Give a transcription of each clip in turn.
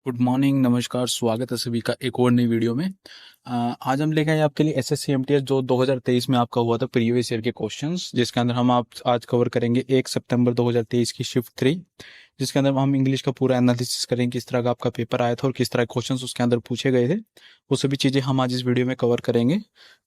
Good morning, नमस्कार, स्वागत है सभी का एक और नई वीडियो में। आज हम लेके आए आपके लिए एसएससी एमटीएस जो 2023 में आपका हुआ था प्रीवियस ईयर के क्वेश्चंस, जिसके अंदर हम आप आज कवर करेंगे 1 सितंबर 2023 की शिफ्ट 3, जिसके अंदर हम इंग्लिश का पूरा एनालिसिस करेंगे, किस तरह का आपका पेपर आया था और किस तरह के क्वेश्चंस उसके अंदर पूछे गए थे। वो सभी चीज़ें हम आज इस वीडियो में कवर करेंगे।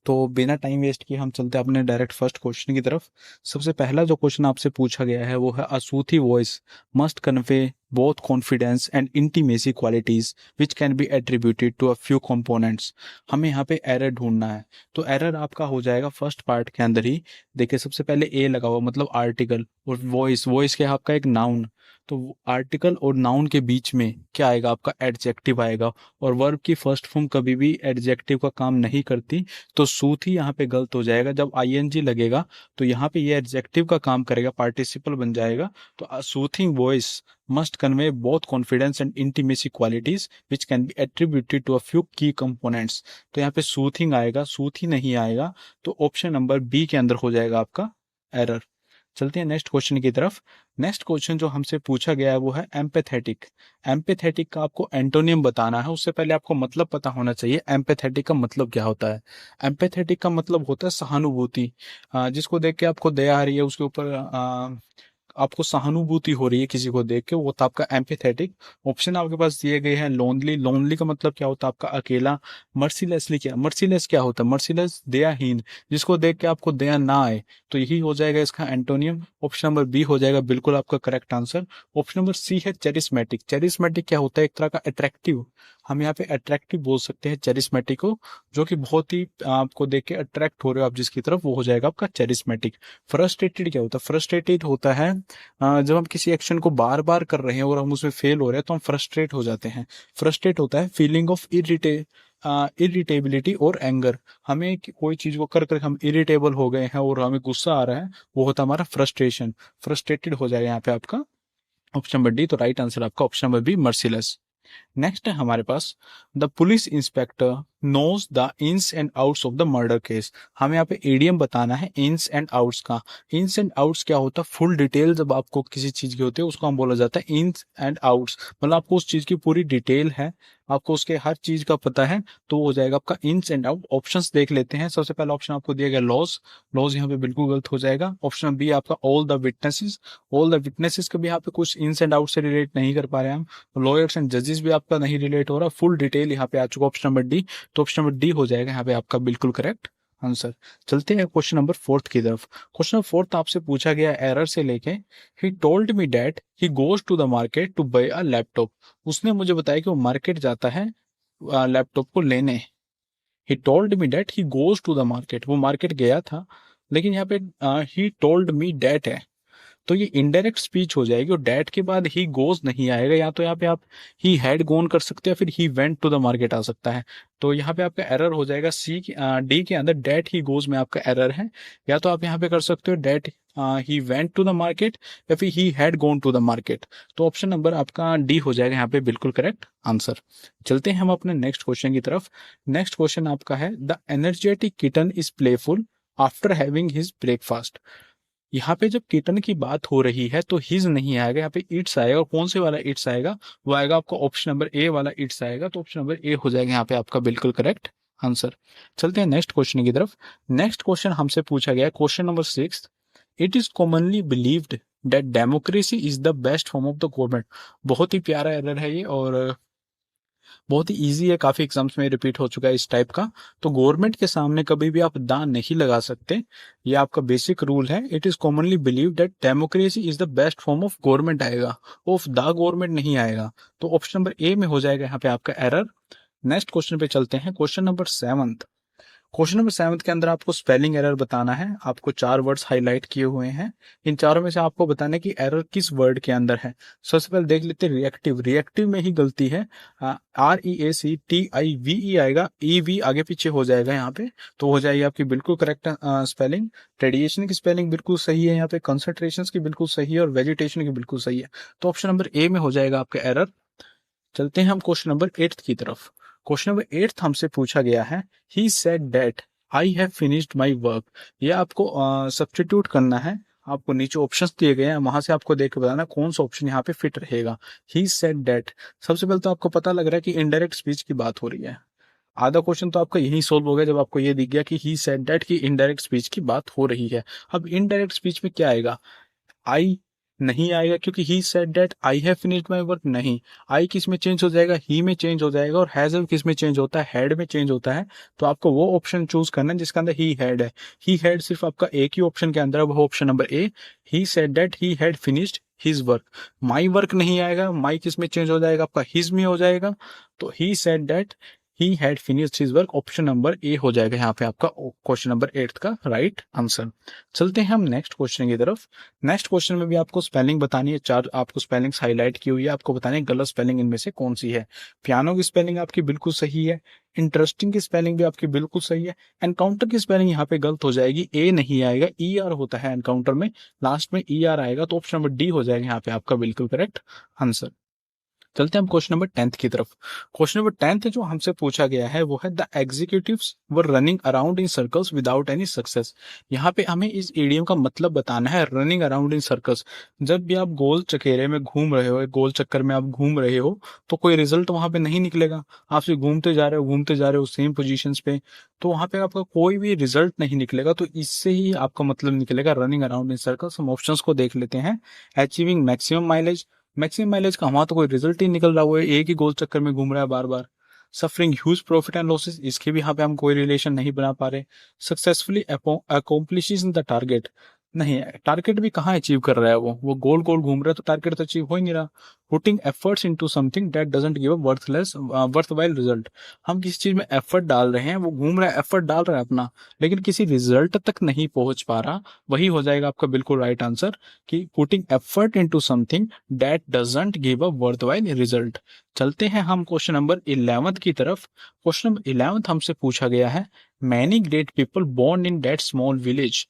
तो बिना टाइम वेस्ट किए हम चलते हैं अपने डायरेक्ट फर्स्ट क्वेश्चन की तरफ। सबसे पहला जो क्वेश्चन आपसे पूछा गया है वो है a soothing voice must convey both confidence and intimacy qualities which can be attributed to a few components। हमें यहाँ पे एरर ढूंढना है। तो एरर आपका हो जाएगा फर्स्ट पार्ट के अंदर ही। देखिए सबसे पहले ए लगा हुआ मतलब आर्टिकल, और वॉइस, वॉइस क्या है आपका एक नाउन। तो आर्टिकल और नाउन के बीच में क्या आएगा आपका एडजेक्टिव आएगा, और वर्ब की फर्स्ट फॉर्म कभी भी एडजेक्टिव का काम नहीं करती। तो सूथी यहाँ पे गलत हो जाएगा। जब आईएनजी लगेगा तो यहाँ पे ये एडजेक्टिव का काम करेगा, पार्टिसिपल बन जाएगा। तो a soothing voice must convey both confidence and intimacy qualities which can be attributed to a few key components। तो यहाँ पे सूथिंग आएगा, सूथी नहीं आएगा। तो ऑप्शन नंबर बी के अंदर हो जाएगा आपका एरर। चलते हैं नेक्स्ट क्वेश्चन की तरफ। नेक्स्ट क्वेश्चन जो हमसे पूछा गया है वो है एम्पैथेटिक। एम्पैथेटिक का आपको एंटोनियम बताना है। उससे पहले आपको मतलब पता होना चाहिए एम्पैथेटिक का मतलब क्या होता है। एम्पैथेटिक का मतलब होता है सहानुभूति। जिसको देख के आपको दया आ रही है, उसके ऊपर आपको सहानुभूति हो रही है किसी को देख के, वो था आपका एम्पैथेटिक। ऑप्शन आपके पास दिए गए हैं लोनली। लोनली का मतलब क्या होता है आपका अकेला। मर्सीलेसली क्या, मर्सीलेस क्या होता है, मर्सीलेस दयाहीन, जिसको देख के आपको दया ना आए। तो यही हो जाएगा इसका एंटोनियम। ऑप्शन नंबर बी हो जाएगा बिल्कुल आपका correct answer. Option number C है चेरिस्मेटिक। चेरिस्मेटिक क्या होता है, एक तरह का अट्रैक्टिव। हम यहाँ पे अट्रैक्टिव बोल सकते हैं चेरिस्मेटिक को, जो कि बहुत ही आपको देख के अट्रैक्ट हो रहे हो आप जिसकी तरफ, वो हो जाएगा आपका चेरिस्मेटिक। फ्रस्ट्रेटेड क्या होता है, फ्रस्ट्रेटेड होता है जब हम किसी एक्शन को बार बार कर रहे हैं और हम उसमें फेल हो रहे हैं तो हम फ्रस्ट्रेट हो जाते हैं। फ्रस्ट्रेट होता है फीलिंग ऑफ इरिटेबिलिटी और एंगर। हमें कोई चीज को कर कर हम इरिटेबल हो गए हैं और हमें गुस्सा आ रहा है, वो होता है हमारा फ्रस्ट्रेशन। फ्रस्ट्रेटेड हो जाएगा यहाँ पे आपका ऑप्शन नंबर डी। तो राइट आंसर आपका option number B, merciless. Next है हमारे पास the police inspector knows the ins and outs of the murder case. हमें यहाँ पे एडीएम बताना है इन्स एंड आउट्स का। इन्स एंड आउट्स क्या होता है, फुल डिटेल जब आपको किसी चीज की होती है उसको हम बोला जाता है इन्स एंड आउट्स। मतलब आपको उस चीज की पूरी डिटेल है, आपको उसके हर चीज का पता है, तो हो जाएगा आपका इन्स एंड आउट। ऑप्शंस देख लेते हैं। सबसे पहला ऑप्शन आपको दिया गया लॉज। लॉज यहाँ पे बिल्कुल गलत हो जाएगा। ऑप्शन बी आपका all the witnesses. All the witnesses का भी यहाँ पे कुछ इन्स एंड आउट से रिलेट नहीं कर पा रहे हैं हम। लॉयर्स एंड जजेस भी आपका नहीं रिलेट हो रहा। फुल डिटेल यहाँ पे आ चुका ऑप्शन नंबर डी। तो ऑप्शन नंबर डी हो जाएगा यहाँ पे आपका बिल्कुल करेक्ट आंसर। चलते हैं क्वेश्चन नंबर फोर्थ की तरफ। क्वेश्चन नंबर फोर्थ आपसे पूछा गया एरर से लेके, ही told me that he goes to the market to buy a laptop. उसने मुझे बताया कि वो मार्केट जाता है लैपटॉप को लेने। He told me that he goes to the market, वो मार्केट गया था, लेकिन यहाँ पे ही टोल्ड मी डैट है, तो ये इनडायरेक्ट स्पीच हो जाएगी और डैट के बाद ही गोज नहीं आएगा। या तो यहाँ पे आप ही हैड गोन कर सकते हैं, फिर he went to the market आ सकता है। तो यहाँ पे आपका एरर हो जाएगा सी डी के अंदर डैट ही गोज में आपका एरर है। या तो आप यहाँ पे कर सकते हो that he went to the market, या फिर he had gone to the market. तो ऑप्शन नंबर आपका डी हो जाएगा यहाँ पे बिल्कुल करेक्ट आंसर। चलते हैं हम अपने नेक्स्ट क्वेश्चन की तरफ। नेक्स्ट क्वेश्चन आपका है the energetic kitten is playful after having his breakfast. यहाँ पे जब किटन की बात हो रही है तो हिज नहीं आएगा, यहाँ पे इट्स आएगा। और कौन से वाला इट्स आएगा, वो आएगा आपका ऑप्शन नंबर ए वाला इट्स आएगा। तो ऑप्शन नंबर ए हो जाएगा यहाँ पे आपका बिल्कुल करेक्ट आंसर। चलते हैं नेक्स्ट क्वेश्चन की तरफ। नेक्स्ट क्वेश्चन हमसे पूछा गया है question number 6। It is commonly believed that democracy is the best form of the government. बहुत ही प्यारा एरर है ये, और बहुत ही इजी है, काफी एग्जाम्स में रिपीट हो चुका है इस टाइप का। तो गवर्नमेंट के सामने कभी भी आप दान नहीं लगा सकते, ये आपका बेसिक रूल है। It is commonly believe that democracy is the best form of government आएगा, ऑफ द गवर्नमेंट नहीं आएगा। तो ऑप्शन नंबर ए में हो जाएगा यहाँ पे आपका एरर। नेक्स्ट क्वेश्चन पे चलते हैं, क्वेश्चन नंबर 7। क्वेश्चन नंबर 7 के अंदर आपको स्पेलिंग एरर बताना है। आपको 4 वर्ड्स हाईलाइट किए हुए हैं, इन चारों में से आपको बताना है कि एरर किस वर्ड के अंदर है। सबसे पहले देख लेते हैं रिएक्टिव। रिएक्टिव में ही गलती है, REACTIVE आएगा, EV आगे पीछे हो जाएगा यहाँ पे, तो हो जाएगी आपकी बिल्कुल करेक्ट स्पेलिंग। रेडिएशन की स्पेलिंग बिल्कुल सही है यहाँ पे, कंसंट्रेशन की बिल्कुल सही है, और वेजिटेशन की बिल्कुल सही है। तो ऑप्शन नंबर ए में हो जाएगा आपका एरर। चलते हैं हम क्वेश्चन नंबर 8 की तरफ। क्वेश्चन नंबर 8 हमसे पूछा गया है he said that I have finished my work. ये आपको सब्स्टिट्यूट करना है। आपको नीचे ऑप्शंस दिए गए हैं, वहां से आपको देख के बताना कौन सा ऑप्शन यहाँ पे फिट रहेगा। ही सेड दैट, सबसे पहले तो आपको पता लग रहा है कि इनडायरेक्ट स्पीच की बात हो रही है। आधा क्वेश्चन तो आपका यही सोल्व हो गया जब आपको ये दिख गया कि ही सेड दैट की इनडायरेक्ट स्पीच की बात हो रही है। अब इनडायरेक्ट स्पीच में क्या आएगा? आई नहीं आएगा, क्योंकि he said that I have finished my work नहीं। आई किस में चेंज हो जाएगा? ही में चेंज हो जाएगा। और हैज किस में चेंज होता है? हैड में चेंज होता है। तो आपको वो ऑप्शन चूज करना है जिसके अंदर ही हैड है। ही हैड सिर्फ आपका एक ही ऑप्शन के अंदर है, वो option number A. He said that he had finished his work. My work नहीं आएगा, माई किस में चेंज हो जाएगा? आपका हिज में हो जाएगा। तो he said that he had finished his work, option number ए हो जाएगा यहाँ पे आपका क्वेश्चन नंबर 8 का राइट आंसर। चलते हैं हम नेक्स्ट क्वेश्चन की तरफ। नेक्स्ट क्वेश्चन में भी आपको स्पेलिंग बतानी है, 4 आपको स्पेलिंग्स हाईलाइट की हुई है, आपको बतानी है गलत स्पेलिंग इनमें से कौन सी है। पियानो की स्पेलिंग आपकी बिल्कुल सही है, इंटरेस्टिंग की स्पेलिंग भी आपकी बिल्कुल सही है, एनकाउंटर की स्पेलिंग यहाँ पे गलत हो जाएगी, ए नहीं आएगा, ई आर होता है एनकाउंटर में, लास्ट में ई आर आएगा, तो ऑप्शन नंबर डी हो जाएगा यहाँ पे आपका बिल्कुल करेक्ट आंसर। चलते हैं हम क्वेश्चन नंबर 10 की तरफ। क्वेश्चन नंबर 10 जो हमसे पूछा गया है वो है the executives were running around in circles without any success. यहाँ पे हमें इस इडियम का मतलब बताना है, रनिंग अराउंड इन सर्कल्स। जब भी आप गोल चकेरे में घूम रहे हो, गोल चक्कर में आप घूम रहे हो, तो कोई रिजल्ट वहां पे नहीं निकलेगा। आप सिर्फ घूमते जा रहे हो सेम पोजिशन पे, तो वहां पे आपका कोई भी रिजल्ट नहीं निकलेगा। तो इससे ही आपका मतलब निकलेगा रनिंग अराउंड इन सर्कल्स। हम ऑप्शंस को देख लेते हैं। Achieving maximum mileage, maximum mileage का हमारा तो कोई रिजल्ट ही निकल रहा, वो एक ही गोल चक्कर में घूम रहा है बार बार। Suffering huge profit and losses, इसके भी यहाँ पे हम कोई रिलेशन नहीं बना पा रहे। सक्सेसफुली अकॉम्प्लिशेस द टारगेट, नहीं, टारगेट भी कहाँ अचीव कर रहा है, वो गोल गोल घूम रहा है, तो टारगेट तो अचीव हो ही नहीं रहा। Putting efforts into something that doesn't give a worthwhile result, हम किसी चीज में एफर्ट डाल रहे हैं, वो घूम रहा है, एफर्ट डाल रहा है अपना, लेकिन किसी रिजल्ट तक नहीं पहुंच पा रहा। वही हो जाएगा आपका बिल्कुल राइट आंसर कि putting effort into something that doesn't give a worthwhile result. चलते हैं हम क्वेश्चन नंबर 11 की तरफ। क्वेश्चन नंबर 11 हमसे पूछा गया है, many great people born in that small village.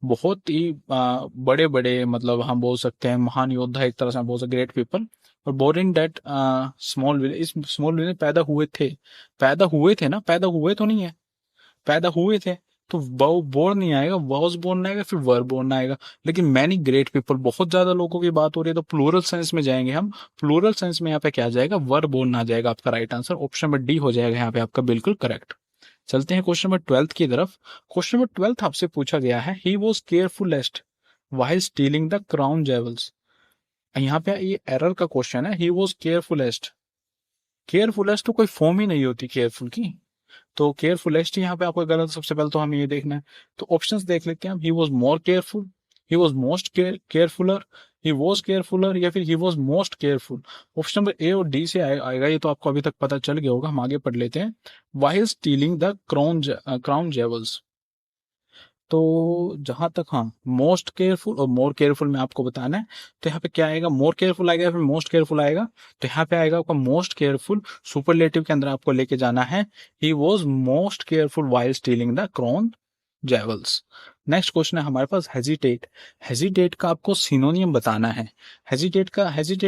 बहुत ही बड़े बड़े, मतलब हम बोल सकते हैं महान योद्धा, एक तरह से हम बोल सकते ग्रेट पीपल, और born in that small village, इस स्मॉल विलेज पैदा हुए थे। पैदा हुए थे ना, पैदा हुए तो नहीं है, पैदा हुए थे। तो बोर्न नहीं आएगा, वॉज बोर्न आएगा, फिर वर बोर्न आएगा। लेकिन मैनी ग्रेट पीपल, बहुत ज्यादा लोगों की बात हो रही है, तो प्लूरल सेंस में जाएंगे हम। प्लूरल सेंस में यहाँ पे क्या आ जाएगा? वर बोर्न आ जाएगा आपका right answer, option number D हो जाएगा यहाँ पे आपका बिल्कुल करेक्ट। चलते हैं क्वेश्चन नंबर 12 की तरफ। क्वेश्चन नंबर 12 आपसे पूछा गया है, he was carefullest while stealing the crown jewels. यहाँ पे ये एरर का क्वेश्चन है, ही वॉज केयरफुलेस्ट। केयरफुलेस्ट तो कोई फॉर्म ही नहीं होती केयरफुल की, तो केयरफुलेस्ट यहाँ पे आपको गलत, सबसे पहले तो हमें ये देखना है। तो ऑप्शंस देख लेते हैं हम। He was more careful, he was most carefuller, he was carefuller, या फिर he was most careful. Option number A और डी से आएगा, ये तो आपको अभी तक पता चल गया होगा, हम आगे पढ़ लेते हैं। While stealing the crown jewels, तो जहां तक, हाँ, मोस्ट केयरफुल और मोर केयरफुल में आपको बताना है। तो यहाँ पे क्या आएगा? मोर केयरफुल आएगा या फिर मोस्ट केयरफुल आएगा? तो यहाँ पे आएगा आपका मोस्ट केयरफुल, सुपरलेटिव के अंदर आपको लेके जाना है। He was most careful while stealing the crown jewels. Next question है हमारे पास, हेजिटेट। हेजिटेट का आपको सिनोनियम बताना है। हेजिटेट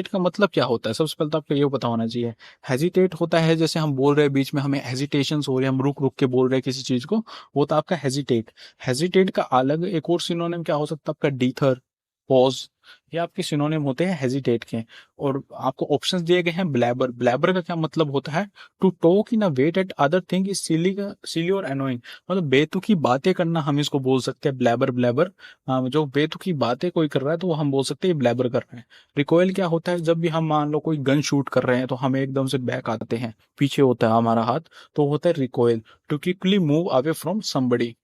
का मतलब क्या होता है? सबसे पहले तो आपको ये पता होना चाहिए। हेजिटेट होता है, जैसे हम बोल रहे हैं बीच में हमें हेजिटेशन हो रही है, हम रुक रुक के बोल रहे हैं किसी चीज को, वो तो आपका हेजिटेट। हेजिटेट का अलग एक और सिनोनिम क्या हो सकता है आपका? डीथर, पॉज, ये आपके सिनोनिम होते हैं हेजिटेट के। और आपको ऑप्शंस दिए गए हैं। ब्लैबर, ब्लैबर का क्या मतलब होता है? To talk in a wait at other thing is silly और एनोइंग, मतलब बेतुकी बातें करना, हम इसको बोल सकते हैं ब्लैबर। ब्लैबर जो बेतुकी बातें कोई कर रहा है तो वो हम बोल सकते हैं ब्लैबर कर रहे हैं। रिकॉयल क्या होता है? जब भी हम मान लो कोई गन शूट कर रहे हैं तो हमें एकदम से बैक आते हैं, पीछे होता है हमारा हाथ, तो होता है recoil. To quickly move away from somebody.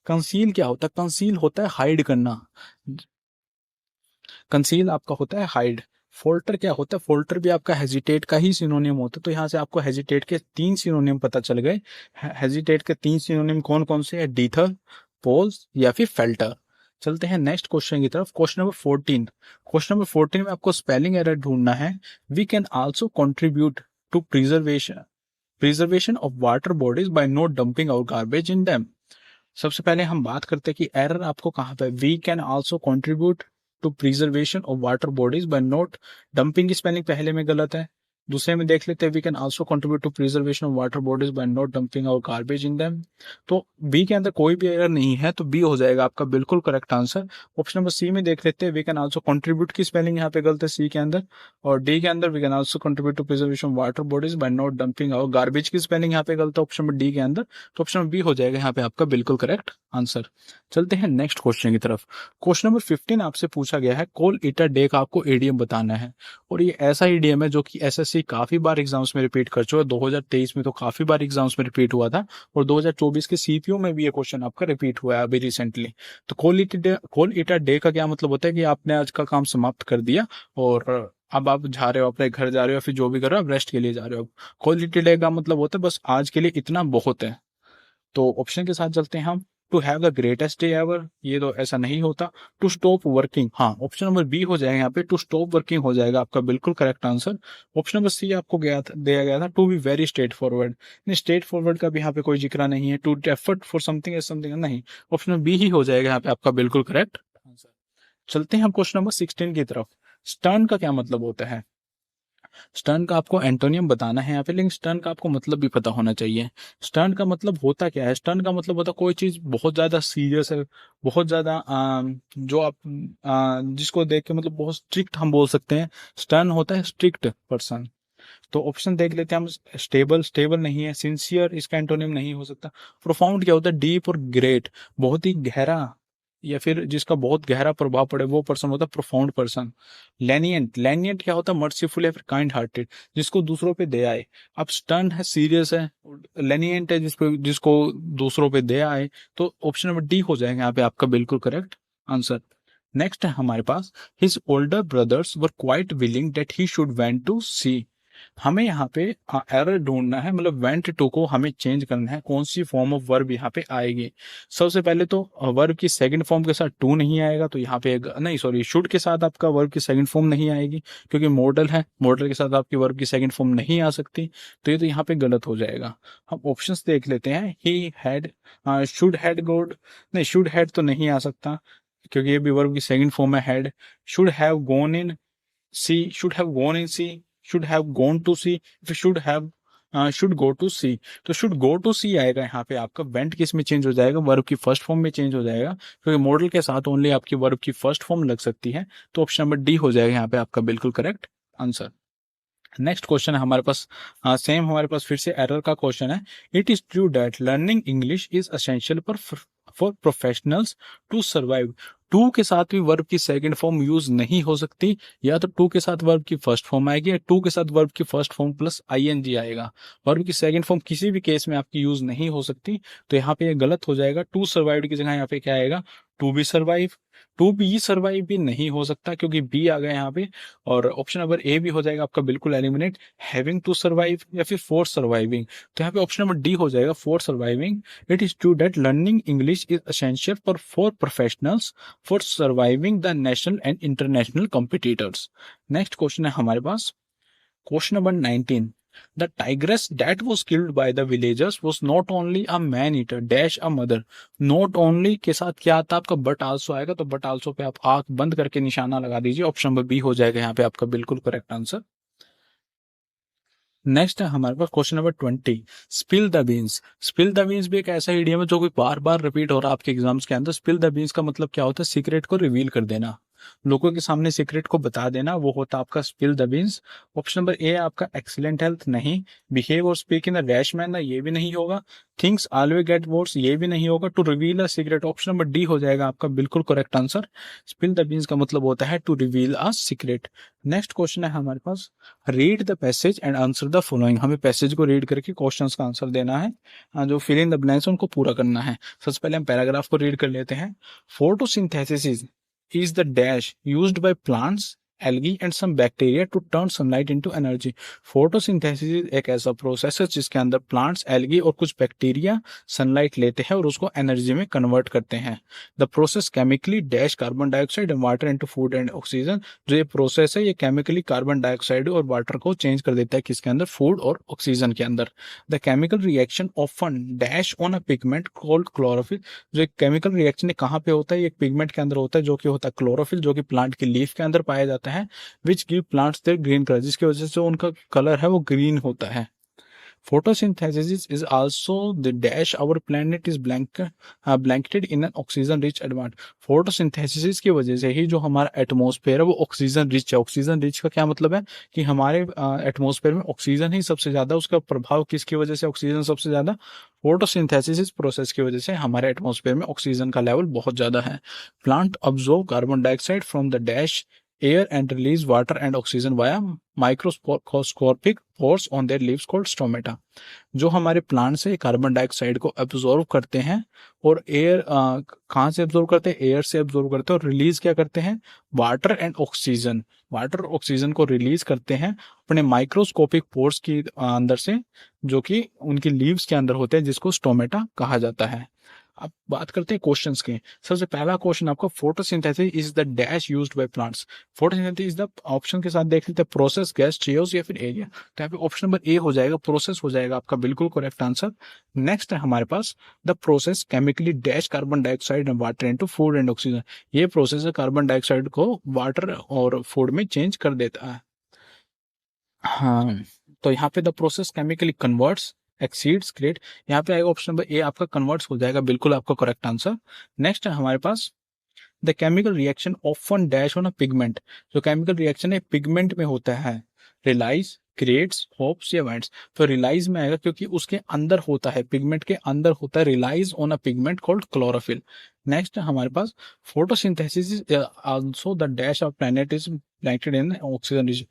Conceal क्या होता है? कंसील होता है हाइड करना, कंसील आपका होता है हाइड। फोल्टर क्या होता है? फोल्टर भी आपका हेजिटेट का ही सिनोनिम होता है। तो यहाँ से आपको हेजिटेट के 3 सिनोनिम पता चल गए। हेजिटेट के 3 सिनोनिम कौन कौन से है? डीथर, पोज या फिर फेल्टर। चलते हैं नेक्स्ट क्वेश्चन की तरफ। Question number 14। क्वेश्चन नंबर 14 में आपको स्पेलिंग एरर ढूंढना है। We can also contribute to preservation of water bodies by not dumping our garbage in them. सबसे पहले हम बात करते हैं कि एरर आपको कहाँ पे? We can also contribute to preservation of water bodies by not dumping की स्पेलिंग पहले में गलत है, दूसरे में देख लेते हैं, we can also contribute to preservation of water bodies by not dumping our garbage in them. तो बी के अंदर कोई भी एरर नहीं है, तो बी हो जाएगा आपका बिल्कुल correct answer. Option number C में देख लेते हैं, वी कैन आल्सो कंट्रीब्यूट की स्पेलिंग यहाँ पे गलत है सी के अंदर, और डी के अंदर we can also contribute to preservation of water bodies by not dumping our garbage की स्पेलिंग यहाँ पे गलत है ऑप्शन नंबर डी के अंदर, तो ऑप्शन नंबर बी हो जाएगा यहाँ पे आपका बिल्कुल करेक्ट आंसर। चलते हैं नेक्स्ट क्वेश्चन की तरफ। क्वेश्चन नंबर 15 आपसे पूछा गया है, कोल ईटर डे का आपको ईडीएम बताना है, और ये ऐसा ईडीएम है जो कि एसएससी काफी बार एग्जाम्स में रिपीट कर चुका है। 2023 में तो काफी बार एग्जाम्स में रिपीट हुआ था, और 2024 के सीपीयू में भी ये क्वेश्चन आपका रिपीट हुआ है अभी रिसेंटली। तो कोल ईटर डे का क्या मतलब होता है कि आपने आज का काम समाप्त कर दिया और अब आप जा रहे हो, अपने घर जा रहे हो, फिर जो भी कर रहे हो आप रेस्ट के लिए जा रहे हो। कोल ईटर डे का मतलब होता है बस आज के लिए इतना बहुत है। तो ऑप्शन के साथ चलते हैं हम। To have the greatest day ever, ये तो ऐसा नहीं होता। टू स्टॉप वर्किंग, हाँ ऑप्शन नंबर बी हो जाएगा यहाँ पे, टू स्टॉप वर्किंग हो जाएगा आपका बिल्कुल correct answer. Option number C आपको दिया गया था, to be very straight forward, नहीं स्ट्रेट फॉरवर्ड का भी यहाँ पे कोई जिक्र नहीं है। To effort for something as something, नहीं, ऑप्शन नंबर बी ही हो जाएगा यहाँ पे आपका बिल्कुल करेक्ट आंसर। चलते हैं हम क्वेश्चन नंबर 16 की तरफ। स्टर्न का क्या मतलब होता है? स्टर्न का आपको एंटोनियम बताना है यहाँ पे, लेकिन स्टर्न का आपको मतलब भी पता होना चाहिए। स्टर्न का मतलब होता क्या है? स्टर्न का मतलब होता है कोई चीज बहुत ज्यादा सीरियस है, बहुत ज्यादा जो आप जिसको देख के मतलब बहुत स्ट्रिक्ट हम बोल सकते हैं, स्टर्न होता है स्ट्रिक्ट पर्सन। तो ऑप्शन देख लेते हैं हम। स्टेबल, स्टेबल नहीं है। सिंसियर, इसका एंटोनिम नहीं हो सकता। प्रोफाउंड क्या होता है? डीप और ग्रेट, बहुत ही गहरा, या फिर जिसका बहुत गहरा प्रभाव पड़े वो पर्सन होता है प्रोफाउंड पर्सन। लेनियंट, लेनियंट क्या होता है? मर्सीफुल या फिर काइंड हार्टेड, जिसको दूसरों पे दया आए। अब स्टर्न है, सीरियस है, लेनियंट है जिसको दूसरों पे दया आए। तो ऑप्शन नंबर डी हो जाएगा यहाँ पे आपका बिल्कुल करेक्ट आंसर। नेक्स्ट है हमारे पास, his older brothers were quite willing that he should went to sea. हमें यहाँ पे एरर ढूंढना है, मतलब वेंट टू को हमें चेंज करना है, कौन सी फॉर्म ऑफ वर्ब यहाँ पे आएगी। सबसे पहले तो वर्ब की सेकंड फॉर्म के साथ टू नहीं आएगा, तो यहाँ पे नहीं सॉरी, शुड के साथ आपका वर्ब की सेकंड फॉर्म नहीं आएगी, क्योंकि मॉडल है, मॉडल के साथ आपकी वर्ब की सेकंड फॉर्म नहीं आ सकती, तो ये तो यहाँ पे गलत हो जाएगा। हम ऑप्शंस देख लेते हैं। ही हैड, शुड हैड गोड, नहीं शुड हैड तो नहीं आ सकता, क्योंकि ये भी वर्ब की सेकंड फॉर्म है had. Should have gone in C, should have gone in C, should have gone to see, if should have should go to see, तो should go to see आएगा यहाँ पे आपका। went किस में change हो जाएगा? वर्ब की फर्स्ट फॉर्म में चेंज हो जाएगा, क्योंकि मॉडल के साथ ओनली आपकी वर्ब की फर्स्ट फॉर्म लग सकती है, तो ऑप्शन नंबर डी हो जाएगा यहाँ पे आपका बिल्कुल करेक्ट आंसर। नेक्स्ट क्वेश्चन है हमारे पास, सेम हमारे पास फिर से एरर का क्वेश्चन है। It is true that learning English is essential for professionals to survive. To के साथ भी वर्ब की सेकंड फॉर्म यूज नहीं हो सकती, या तो टू के साथ वर्ब की फर्स्ट फॉर्म आएगी, या टू के साथ वर्ब की फर्स्ट फॉर्म प्लस आईएनजी आएगा। वर्ब की सेकंड फॉर्म किसी भी केस में आपकी यूज नहीं हो सकती, तो यहाँ पे ये गलत हो जाएगा। टू सर्वाइव की जगह यहाँ पे क्या आएगा? To be survive. To be survive भी नहीं हो सकता, क्योंकि बी आ गया यहाँ पे, और ऑप्शन नंबर ए भी हो जाएगा आपका बिल्कुल एलिमिनेट। हैविंग टू सर्वाइव या फिर फॉर सर्वाइविंग, तो यहाँ पे ऑप्शन नंबर डी हो जाएगा for surviving. It is true that learning English is essential for professionals for surviving the national and international competitors. Next question है हमारे पास, question number 19। The tigress that was killed by the villagers was not only a man eater dash a mother। not only के साथ क्या आता है आपका? but also आएगा, तो but also पे आप आंख बंद करके निशाना लगा दीजिए, ऑप्शन नंबर बी हो जाएगा यहाँ पे आपका बिल्कुल करेक्ट आंसर। नेक्स्ट है हमारे पास question number 20। Spill the beans. Spill the beans भी एक ऐसा इडियम है जो कोई बार बार रिपीट हो रहा है आपके एग्जाम्स के अंदर। स्पिल द बीन्स का मतलब क्या होता है? सीक्रेट को रिवील कर देना, लोगों के सामने सीक्रेट को बता देना, वो होता है आपका spill the beans. Option number ए आपका एक्सीलेंट हेल्थ, नहीं। बिहेव और speak in the rash manner, ये भी नहीं होगा। थिंग्स ऑलवेज गेट वर्स, ये भी नहीं होगा। To reveal a secret, option number D हो जाएगा आपका बिल्कुल correct answer. Spill the beans का मतलब होता है to reveal a secret. Next question है हमारे पास, read the passage and answer the following. हमें पैसेज को रीड करके क्वेश्चंस का आंसर देना है, जो फिल इन द ब्लैंक्स उनको पूरा करना है। सबसे पहले हम पैराग्राफ को रीड कर लेते हैं। Photosynthesis is the dash used by plants, algae and some bacteria to turn sunlight into energy। Photosynthesis एक ऐसा प्रोसेस है जिसके अंदर प्लांट्स, एल्गी और कुछ बैक्टीरिया सनलाइट लेते हैं और उसको एनर्जी में कन्वर्ट करते हैं। The process chemically dash carbon dioxide and water into food and oxygen. जो ये प्रोसेस है ये केमिकली कार्बन डाइऑक्साइड और वाटर को चेंज कर देता है, किसके अंदर? फूड और ऑक्सीजन के अंदर। The chemical reaction often dash on a pigment called chlorophyll. जो एक केमिकल रिएक्शन कहाँ पे होता है? एक पिगमेंट के अंदर होता है, जो कि होता है क्लोरोफिल, जो कि प्लांट की लीफ के अंदर पाया जाता है। है, which give plants their green colour, जिसकी वजह से उनका कलर है वो ग्रीन होता है। Photosynthesis is also the dash our planet is blanketed in an oxygen rich environment। Photosynthesis की वजह से ही जो हमारा एटमॉस्फेयर है वो ऑक्सीजन रिच है। ऑक्सीजन रिच का क्या मतलब है कि हमारे एटमॉस्फेयर में ऑक्सीजन ही सबसे ज्यादा, उसका प्रभाव किसकी वजह से ऑक्सीजन सबसे ज्यादा, फोटोसिंथेसिस प्रोसेस की वजह से हमारे एटमॉस्फेयर में ऑक्सीजन का लेवल बहुत ज्यादा है। Plant absorb carbon dioxide from the dash air and release water and oxygen via microscopic pores on their leaves called stomata. जो हमारे प्लांट से कार्बन डाइऑक्साइड को एब्जॉर्ब करते हैं और एयर कहाँ से एब्जॉर्ब करते हैं, एयर से एब्जॉर्ब करते हैं, और रिलीज क्या करते हैं, वाटर एंड ऑक्सीजन, वाटर और ऑक्सीजन को रिलीज करते हैं अपने माइक्रोस्कोपिक पोर्स की अंदर से, जो कि उनकी लीव्स के अंदर होते हैं, जिसको स्टोमेटा कहा जाता है। अब बात करते हैं क्वेश्चंस के। सबसे पहला क्वेश्चन आपका, photosynthesis is the dash used by plants. Photosynthesis is the, option के साथ देख लेते हैं, प्रोसेस, गैस, चेयर्स या फिर एरिया। तो यहाँ पे ऑप्शन नंबर ए हो जाएगा, प्रोसेस हो जाएगा आपका बिल्कुल करेक्ट आंसर। नेक्स्ट है हमारे पास, the process chemically dash carbon dioxide and water into food and oxygen. ये प्रोसेस है कार्बन डाइऑक्साइड को वाटर और फूड में चेंज कर देता है। हाँ, तो यहाँ पे the process chemically converts exceeds great, यहाँ पे आएगा ऑप्शन नंबर ए आपका, कन्वर्ट्स हो जाएगा बिल्कुल आपका करेक्ट आंसर। नेक्स्ट है हमारे पास, the chemical reaction often dash on a pigment. जो केमिकल रिएक्शन है पिगमेंट में होता है, रिलाइज, क्रिएट्स, होप्स या वाइंड्स। तो रिलाइज में आएगा क्योंकि उसके अंदर होता है, पिगमेंट के अंदर होता है, relies on a pigment called chlorophyll. Next है हमारे पास, photosynthesis is also the dash of planet is blanketed in oxygen rich.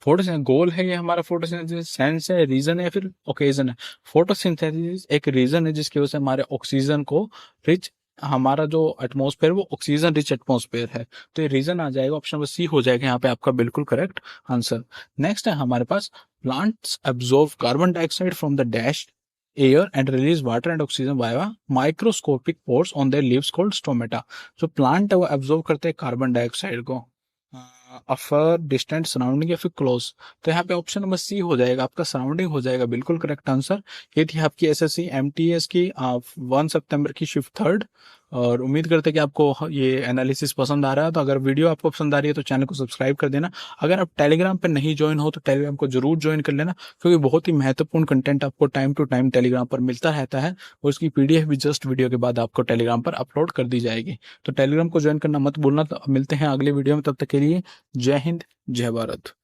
Photosynthesis goal है ये हमारा, फोटोसिंथेसिस सेंस है, रीजन है या फिर ओकेजन है। फोटोसिंथेसिस एक रीजन है जिसकी वजह से हमारे ऑक्सीजन को रिच, हमारा जो एटमॉस्फेयर वो ऑक्सीजन रिच एटमॉस्फेयर है, तो ये रीजन आ जाएगा, ऑप्शन नंबर सी हो जाएगा यहाँ पे आपका बिल्कुल करेक्ट आंसर। नेक्स्ट है हमारे पास, plants absorb carbon dioxide from the dash air and release water and oxygen via microscopic pores on their leaves called stomata. जो प्लांट है वो एब्जॉर्ब करते हैं कार्बन डाइऑक्साइड को अफर, डिस्टेंट, सराउंडिंग या फिर क्लोज। तो यहाँ पे ऑप्शन नंबर सी हो जाएगा आपका, सराउंडिंग हो जाएगा बिल्कुल करेक्ट आंसर। ये थी आपकी एसएससी एमटीएस की 1 सितंबर की शिफ्ट 3, और उम्मीद करते हैं कि आपको ये एनालिसिस पसंद आ रहा है। तो अगर वीडियो आपको पसंद आ रही है तो चैनल को सब्सक्राइब कर देना। अगर आप टेलीग्राम पर नहीं ज्वाइन हो तो टेलीग्राम को जरूर ज्वाइन कर लेना, क्योंकि बहुत ही महत्वपूर्ण कंटेंट आपको टाइम टू टाइम टेलीग्राम पर मिलता रहता है, और उसकी पीडीएफ भी जस्ट वीडियो के बाद आपको टेलीग्राम पर अपलोड कर दी जाएगी। तो टेलीग्राम को ज्वाइन करना मत भूलना। तो मिलते हैं अगले वीडियो में, तब तक के लिए जय हिंद, जय भारत।